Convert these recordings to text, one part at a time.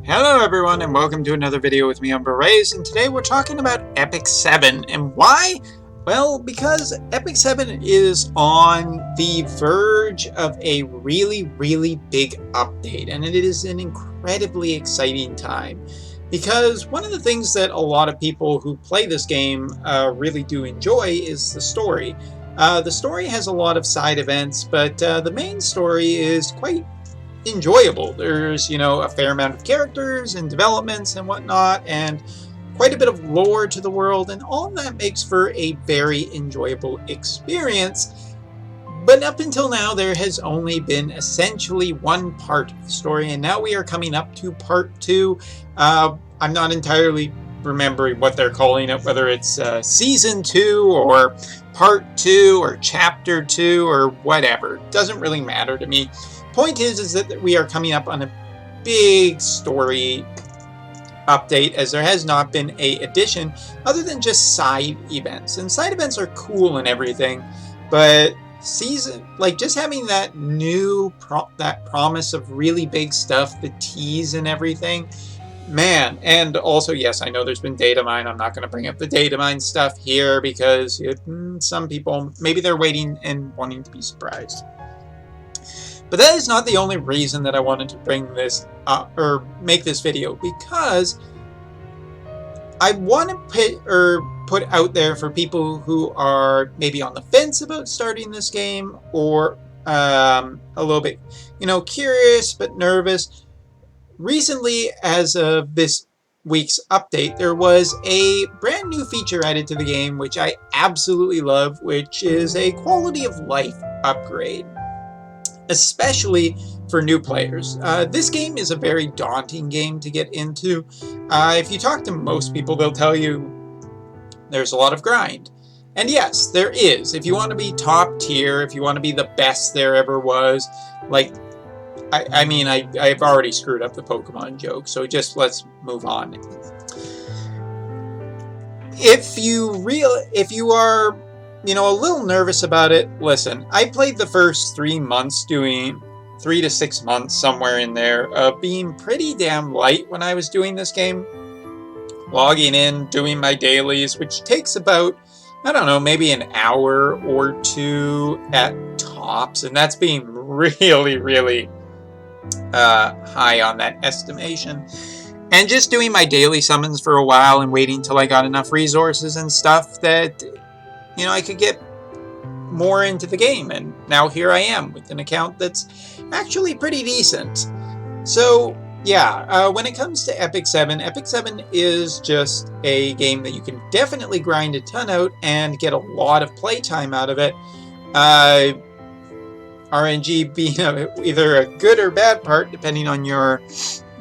Hello everyone and welcome to another video with me, UmbraTome, and today we're talking about Epic 7. And why? Well, because Epic 7 is on the verge of a really big update, and it is an incredibly exciting time. Because one of the things that a lot of people who play this game really do enjoy is the story. The story has a lot of side events, but the main story is quite enjoyable. There's, a fair amount of characters and developments and whatnot, and quite a bit of lore to the world, and all of that makes for a very enjoyable experience. But up until now, there has only been essentially one part of the story, and now we are coming up to part 2. I'm not entirely remembering what they're calling it, whether it's Season 2 or Part 2 or Chapter 2 or whatever. It doesn't really matter to me. Point is that we are coming up on a big story update, as there has not been a addition other than just side events. And side events are cool and everything, but just having that that promise of really big stuff, the tease and everything, man. And also, yes, I know there's been data mine. I'm not going to bring up the data mine stuff here because some people, maybe they're waiting and wanting to be surprised. But that is not the only reason that I wanted to bring this up or make this video, because I want to put out there for people who are maybe on the fence about starting this game, or a little bit, curious but nervous. Recently, as of this week's update, there was a brand new feature added to the game, which I absolutely love, which is a quality of life upgrade, especially for new players. This game is a very daunting game to get into. If you talk to most people, they'll tell you there's a lot of grind. And yes, there is. If you want to be top tier, if you want to be the best there ever was, I've already screwed up the Pokemon joke, so just let's move on. If you are a little nervous about it, listen, I played the first 3 months, doing 3 to 6 months, somewhere in there, of being pretty damn light when I was doing this game. Logging in, doing my dailies, which takes about, I don't know, maybe an hour or 2 at tops, and that's being really high on that estimation. And just doing my daily summons for a while and waiting till I got enough resources and stuff that I could get more into the game, and now here I am with an account that's actually pretty decent. So yeah, when it comes to Epic 7, Epic 7 is just a game that you can definitely grind a ton out and get a lot of playtime out of it. RNG being either a good or bad part, depending on your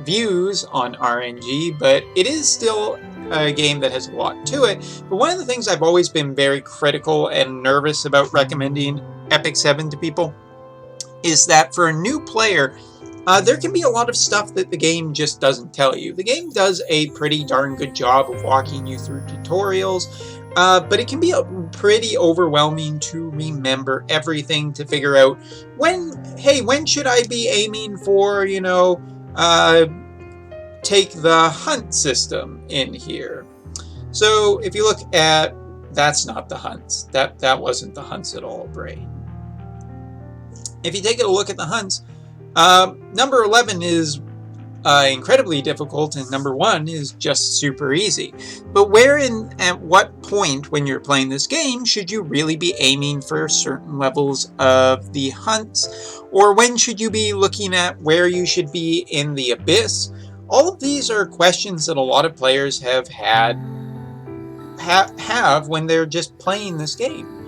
views on RNG, but it is still a game that has a lot to it. But one of the things I've always been very critical and nervous about recommending Epic 7 to people is that for a new player, there can be a lot of stuff that the game just doesn't tell you. The game does a pretty darn good job of walking you through tutorials, but it can be pretty overwhelming to remember everything, to figure out when should I be aiming for, take the hunt system in here. So if you look at, that's not the hunts. That wasn't the hunts at all, brain. If you take a look at the hunts, number 11 is incredibly difficult, and number 1 is just super easy. But at what point when you're playing this game should you really be aiming for certain levels of the hunts? Or when should you be looking at where you should be in the abyss? All of these are questions that a lot of players have when they're just playing this game.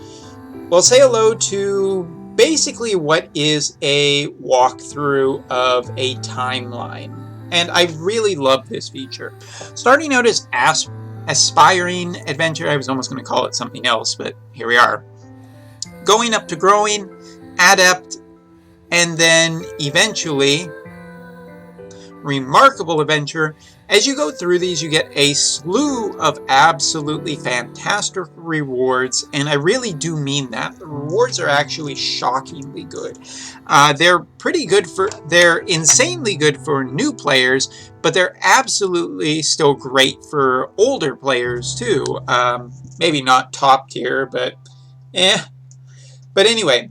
Well, say hello to basically what is a walkthrough of a timeline. And I really love this feature. Starting out as aspiring adventure, I was almost going to call it something else, but here we are. Going up to growing, adept, and then eventually remarkable adventure. As you go through these, you get a slew of absolutely fantastic rewards, and I really do mean that. The rewards are actually shockingly good. They're insanely good for new players, but they're absolutely still great for older players too. Maybe not top tier, but eh. But anyway,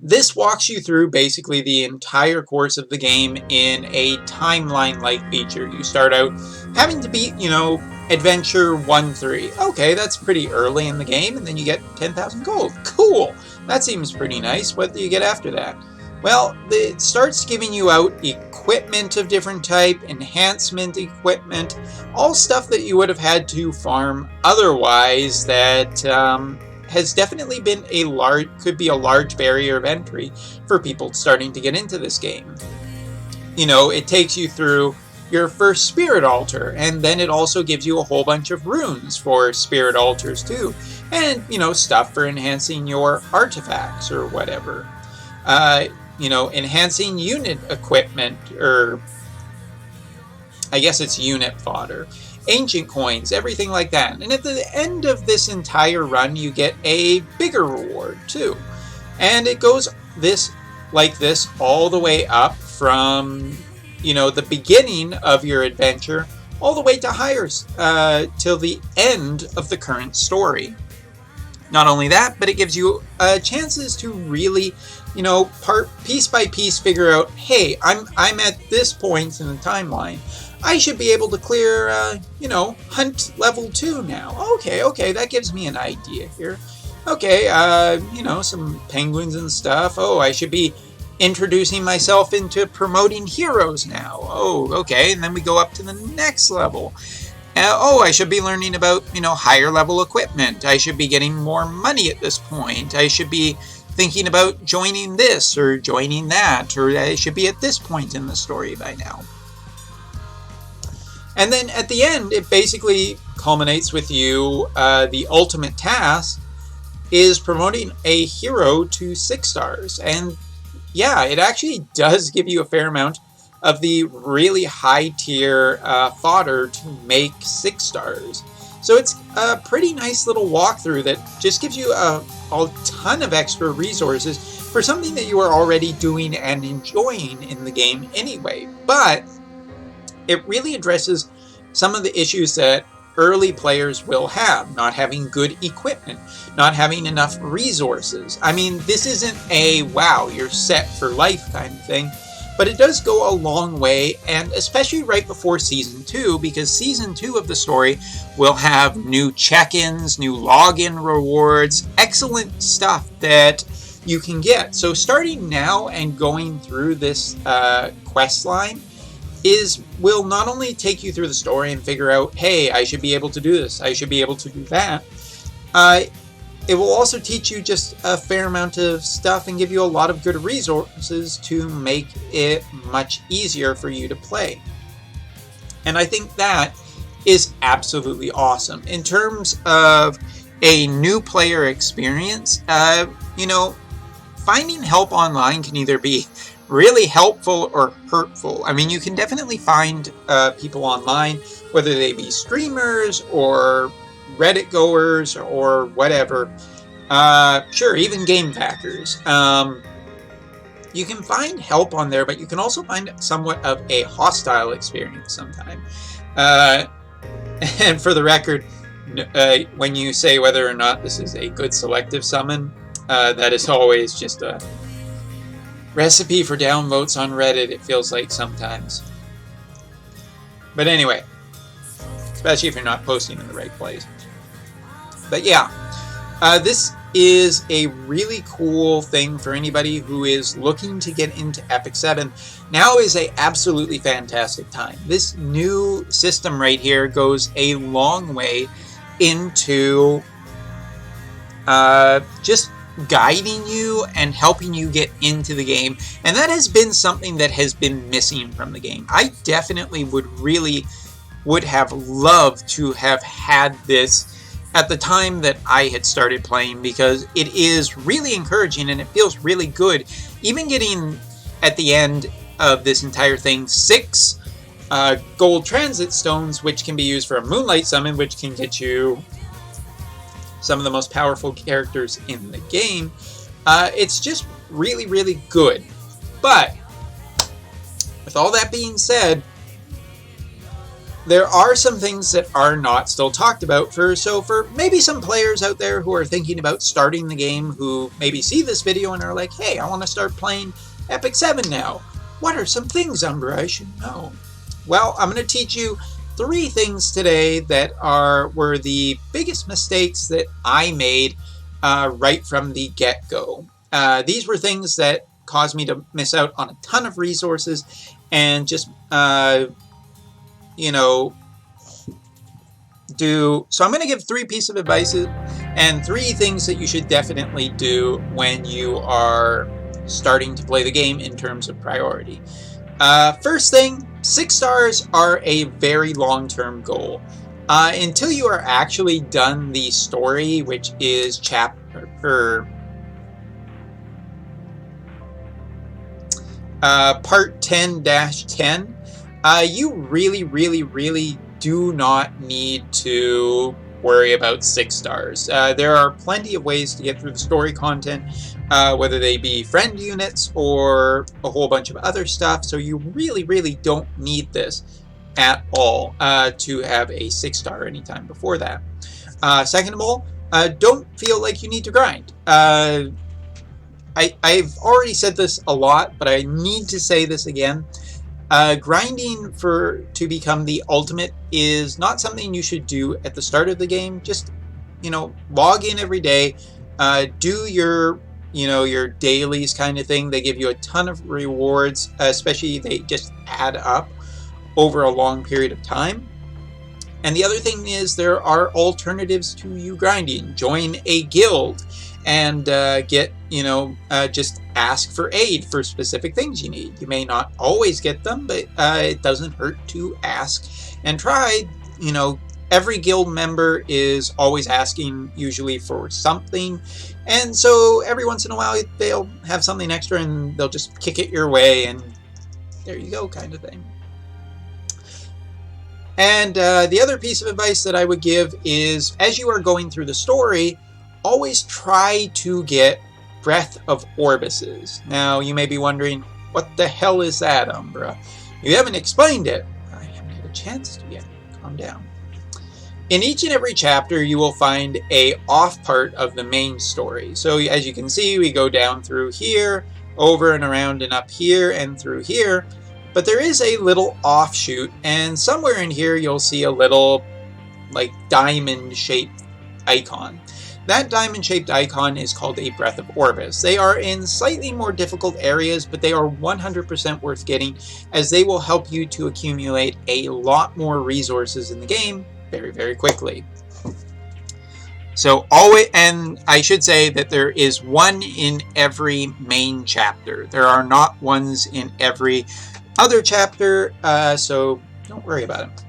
this walks you through basically the entire course of the game in a timeline-like feature. You start out having to beat, Adventure 1-3. Okay, that's pretty early in the game, and then you get 10,000 gold. Cool! That seems pretty nice. What do you get after that? Well, it starts giving you out equipment of different type, enhancement equipment, all stuff that you would have had to farm otherwise that has definitely been could be a large barrier of entry for people starting to get into this game. It takes you through your first spirit altar, and then it also gives you a whole bunch of runes for spirit altars too, and stuff for enhancing your artifacts or whatever. Enhancing unit equipment, or I guess it's unit fodder, ancient coins, everything like that. And at the end of this entire run, you get a bigger reward too. And it goes like this all the way up from, the beginning of your adventure all the way to higher, till the end of the current story. Not only that, but it gives you chances to really, piece by piece figure out, hey, I'm at this point in the timeline. I should be able to clear, hunt level 2 now. Okay, that gives me an idea here. Okay, some penguins and stuff. Oh, I should be introducing myself into promoting heroes now. Oh, okay, and then we go up to the next level. I should be learning about, higher level equipment. I should be getting more money at this point. I should be thinking about joining this or joining that, or I should be at this point in the story by now. And then at the end, it basically culminates with you, the ultimate task is promoting a hero to 6 stars. And yeah, it actually does give you a fair amount of the really high tier fodder to make 6 stars. So it's a pretty nice little walkthrough that just gives you a ton of extra resources for something that you are already doing and enjoying in the game anyway. But it really addresses some of the issues that early players will have, not having good equipment, not having enough resources. I mean, this isn't a, wow, you're set for life kind of thing, but it does go a long way, and especially right before Season 2, because Season 2 of the story will have new check-ins, new login rewards, excellent stuff that you can get. So starting now and going through this quest line will not only take you through the story and figure out, hey, I should be able to do this, I should be able to do that. It will also teach you just a fair amount of stuff and give you a lot of good resources to make it much easier for you to play. And I think that is absolutely awesome. In terms of a new player experience, finding help online can either be really helpful or hurtful. I mean, you can definitely find people online, whether they be streamers or Reddit goers or whatever. Sure, even game backers. You can find help on there, but you can also find somewhat of a hostile experience sometimes. And for the record, when you say whether or not this is a good selective summon, that is always just a recipe for downvotes on Reddit, it feels like sometimes. But anyway, especially if you're not posting in the right place. But yeah, this is a really cool thing for anybody who is looking to get into Epic 7. Now is a absolutely fantastic time. This new system right here goes a long way into just guiding you and helping you get into the game, and that has been something that has been missing from the game. I definitely would have loved to have had this at the time that I had started playing, because it is really encouraging and it feels really good. Even getting at the end of this entire thing 6 gold transit stones, which can be used for a moonlight summon, which can get you some of the most powerful characters in the game. It's just really, really good. But with all that being said, there are some things that are not still talked about. So for maybe some players out there who are thinking about starting the game, who maybe see this video and are like, hey, I want to start playing Epic 7 now. What are some things, Umbra, I should know? Well, I'm going to teach you 3 things today that were the biggest mistakes that I made right from the get-go. These were things that caused me to miss out on a ton of resources and just, you know, so I'm going to give 3 pieces of advice and 3 things that you should definitely do when you are starting to play the game in terms of priority. First thing, 6 stars are a very long-term goal. Until you are actually done the story, which is part 10-10, you really do not need to worry about 6 stars. There are plenty of ways to get through the story content, whether they be friend units or a whole bunch of other stuff, so you really don't need this at all to have a 6 star anytime before that. Second of all, don't feel like you need to grind. I've already said this a lot, but I need to say this again. Grinding to become the ultimate is not something you should do at the start of the game. Just, log in every day, do your dailies kind of thing. They give you a ton of rewards, especially they just add up over a long period of time. And the other thing is there are alternatives to you grinding. Join a guild and get, just ask for aid for specific things you need. You may not always get them, but it doesn't hurt to ask and try. Every guild member is always asking usually for something. And so every once in a while they'll have something extra and they'll just kick it your way and there you go kind of thing. And the other piece of advice that I would give is, as you are going through the story, always try to get Breath of Orbises. Now, you may be wondering, what the hell is that, Umbra? You haven't explained it. I haven't had a chance to yet. Calm down. In each and every chapter, you will find a off part of the main story. So, as you can see, we go down through here, over and around and up here, and through here. But there is a little offshoot, and somewhere in here you'll see a little, diamond-shaped icon. That diamond-shaped icon is called a Breath of Orbis. They are in slightly more difficult areas, but they are 100% worth getting, as they will help you to accumulate a lot more resources in the game very quickly. So and I should say that there is one in every main chapter. There are not ones in every other chapter, so don't worry about it.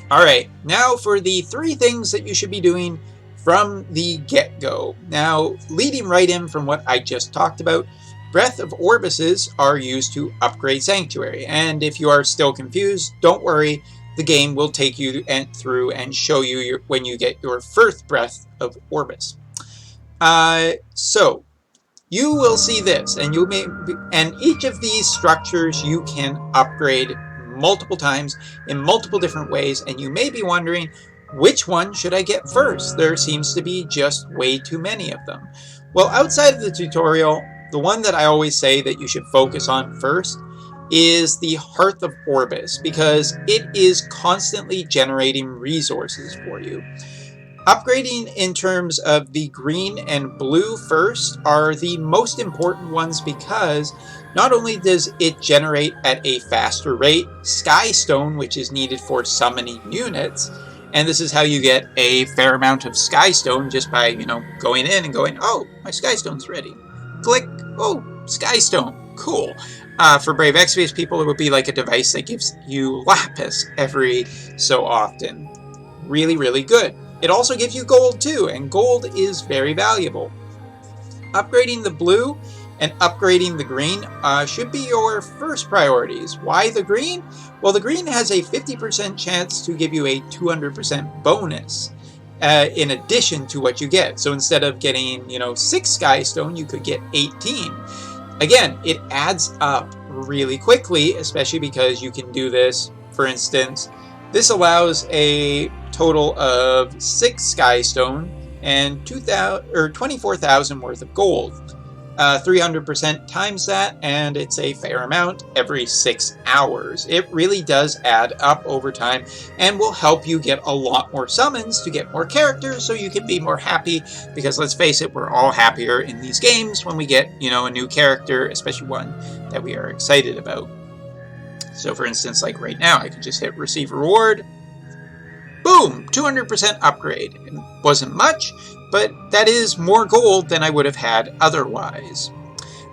Alright, now for the 3 things that you should be doing from the get-go. Now, leading right in from what I just talked about, Breath of Orbises are used to upgrade Sanctuary, and if you are still confused, don't worry, the game will take you through and show you when you get your first Breath of Orbis. So, you will see this, and each of these structures you can upgrade multiple times in multiple different ways, and you may be wondering, which one should I get first? There seems to be just way too many of them. Well, outside of the tutorial, the one that I always say that you should focus on first is the Hearth of Orbis, because it is constantly generating resources for you. Upgrading in terms of the green and blue first are the most important ones, because not only does it generate at a faster rate Sky Stone, which is needed for summoning units, and this is how you get a fair amount of Sky Stone just by, going in and going, oh, my Sky Stone's ready. Click, oh, Sky Stone, cool. For Brave Exvius people, it would be like a device that gives you Lapis every so often. Really good. It also gives you gold too, and gold is very valuable. Upgrading the blue and upgrading the green should be your first priorities. Why the green? Well, the green has a 50% chance to give you a 200% bonus in addition to what you get. So instead of getting, 6 Sky Stone, you could get 18. Again, it adds up really quickly, especially because you can do this. For instance, this allows a total of 6 Sky Stone and 24,000 worth of gold. 300% times that, and it's a fair amount every 6 hours. It really does add up over time and will help you get a lot more summons to get more characters so you can be more happy, because let's face it, we're all happier in these games when we get, a new character, especially one that we are excited about. So for instance, like right now, I can just hit receive reward. Boom! 200% upgrade. It wasn't much, but that is more gold than I would have had otherwise.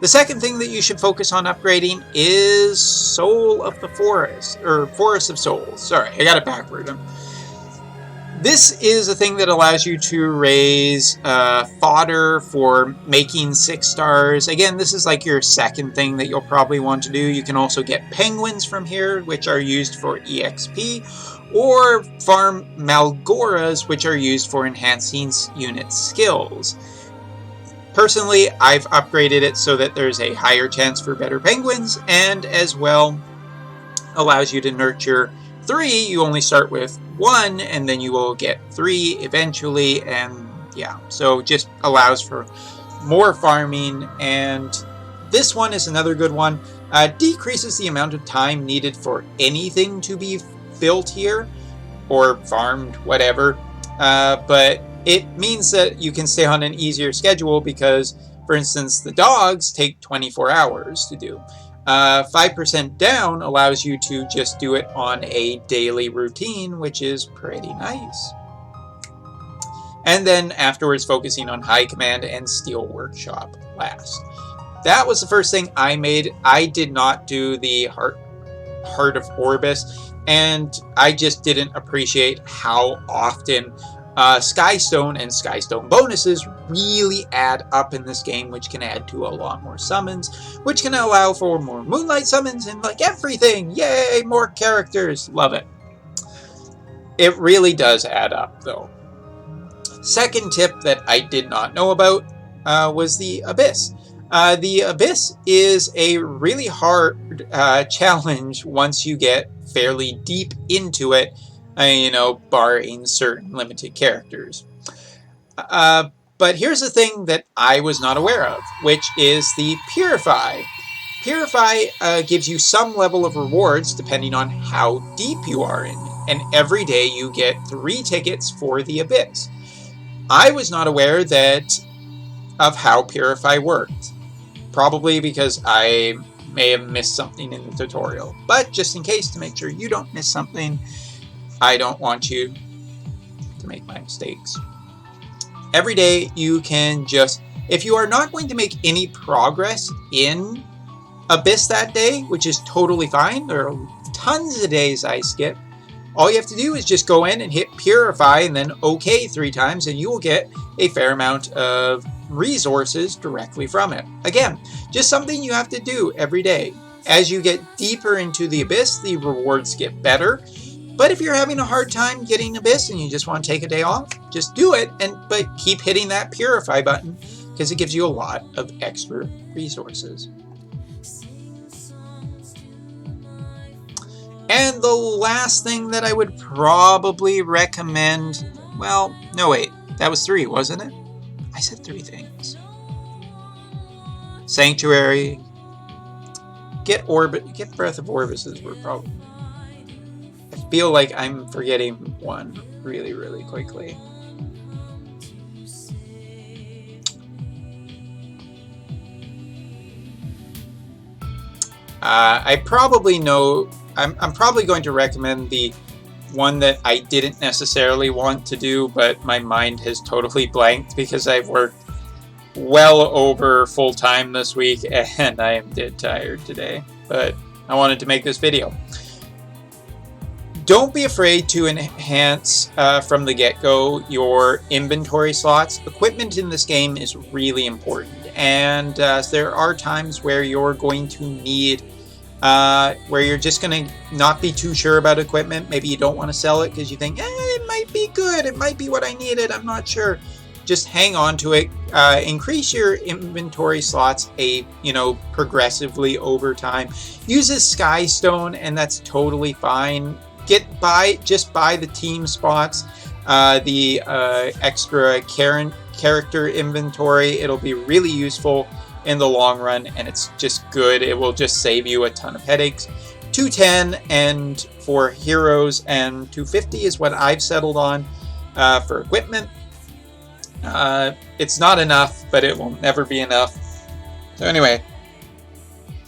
The second thing that you should focus on upgrading is Soul of the Forest, or Forest of Souls. Sorry, I got it backward. This is a thing that allows you to raise fodder for making 6 stars. Again, this is like your second thing that you'll probably want to do. You can also get penguins from here, which are used for EXP, or farm Malgoras, which are used for enhancing unit skills. Personally, I've upgraded it so that there's a higher chance for better penguins, and as well allows you to nurture 3. You only start with 1, and then you will get 3 eventually, and yeah, so just allows for more farming. And this one is another good one. Decreases the amount of time needed for anything to be built here or farmed, whatever, but it means that you can stay on an easier schedule because, for instance, the dogs take 24 hours to do. 5% down allows you to just do it on a daily routine, which is pretty nice. And then afterwards focusing on High Command and Steel Workshop last. That was the first thing I made. I did not do the Heart of Orbis, and I just didn't appreciate how often Skystone and Skystone bonuses really add up in this game, which can add to a lot more summons, which can allow for more Moonlight summons and like everything. Yay, more characters. Love it. It really does add up though. Second tip that I did not know about was the Abyss. The Abyss is a really hard challenge once you get fairly deep into it, barring certain limited characters. But here's the thing that I was not aware of, which is the Purify. Purify gives you some level of rewards depending on how deep you are in it, and every day you get 3 tickets for the Abyss. I was not aware of how Purify worked, probably because I may have missed something in the tutorial, but just in case, to make sure you don't miss something, I don't want you to make my mistakes. Every day you can just, if you are not going to make any progress in Abyss that day, which is totally fine, there are tons of days I skip, all you have to do is just go in and hit Purify and then OK 3 times, and you will get a fair amount of resources directly from it. Again, just something you have to do every day. As you get deeper into the Abyss, the rewards get better. But if you're having a hard time getting Abyss and you just want to take a day off, just do it, but keep hitting that Purify button because it gives you a lot of extra resources. And the last thing that I would probably recommend, well, no wait, that was 3, wasn't it? I said 3 things. Sanctuary, get Breath of Orbises were probably. I feel like I'm forgetting one really, really quickly. I probably know. I'm probably going to recommend the one that I didn't necessarily want to do, but my mind has totally blanked because I've worked well over full time this week and I am dead tired today. But I wanted to make this video. Don't be afraid to enhance from the get-go your inventory slots. Equipment in this game is really important, and there are times where you're going to need, where you're just going to not be too sure about equipment. Maybe you don't want to sell it because you think, it might be good, it might be what I needed, I'm not sure. Just hang on to it. Increase your inventory slots progressively over time. Use a sky stone, and that's totally fine. Just buy the team spots, the extra character inventory. It'll be really useful in the long run, and it's just good. It will just save you a ton of headaches. 210 and for heroes, and 250 is what I've settled on for equipment. It's not enough, but it will never be enough. So anyway,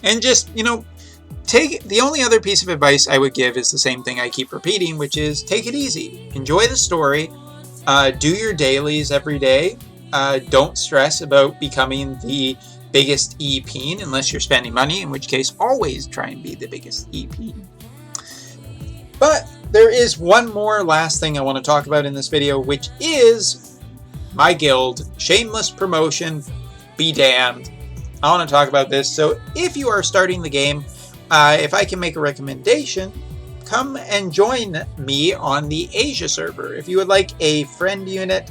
and just, the only other piece of advice I would give is the same thing I keep repeating, which is take it easy. Enjoy the story. Do your dailies every day. Don't stress about becoming the biggest EP unless you're spending money, in which case always try and be the biggest EP. But there is one more last thing I want to talk about in this video, which is my guild. Shameless promotion, be damned. I want to talk about this. So if you are starting the game, if I can make a recommendation, come and join me on the Asia server. If you would like a friend unit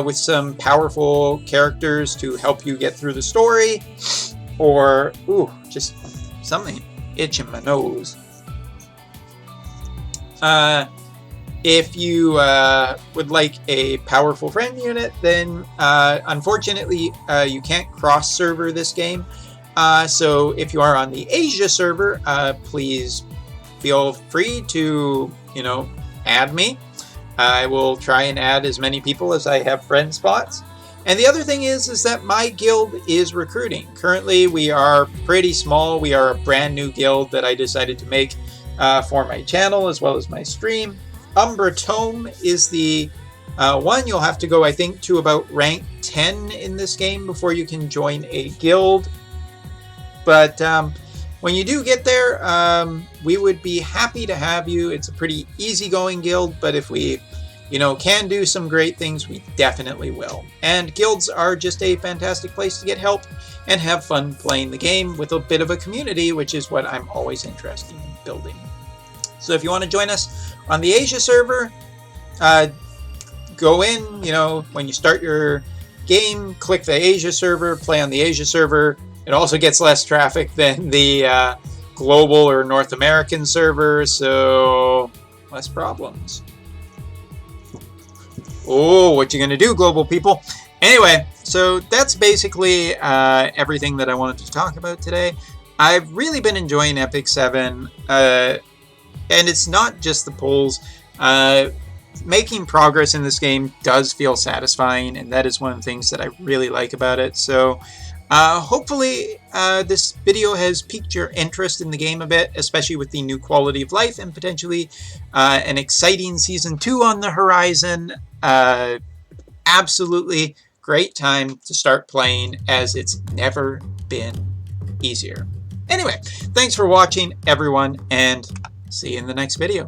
with some powerful characters to help you get through the story, or just something itching my nose. If you would like a powerful friend unit, then unfortunately you can't cross server this game. So if you are on the Asia server, please feel free to, add me. I will try and add as many people as I have friend spots. And the other thing is that my guild is recruiting. Currently, we are pretty small. We are a brand new guild that I decided to make for my channel as well as my stream. UmbraTome is the one. You'll have to go, I think, to about rank 10 in this game before you can join a guild. But when you do get there, we would be happy to have you. It's a pretty easygoing guild, but if we, can do some great things, we definitely will. And guilds are just a fantastic place to get help and have fun playing the game with a bit of a community, which is what I'm always interested in building. So if you want to join us on the Asia server, go in, when you start your game, click the Asia server, play on the Asia server. It also gets less traffic than the global or North American server, so less problems. Oh, what you gonna do, global people? Anyway, so that's basically everything that I wanted to talk about today. I've really been enjoying Epic 7, and it's not just the polls. Making progress in this game does feel satisfying, and that is one of the things that I really like about it. So hopefully this video has piqued your interest in the game a bit, especially with the new quality of life and potentially an exciting Season 2 on the horizon. Absolutely great time to start playing, as it's never been easier. Anyway, thanks for watching, everyone, and see you in the next video.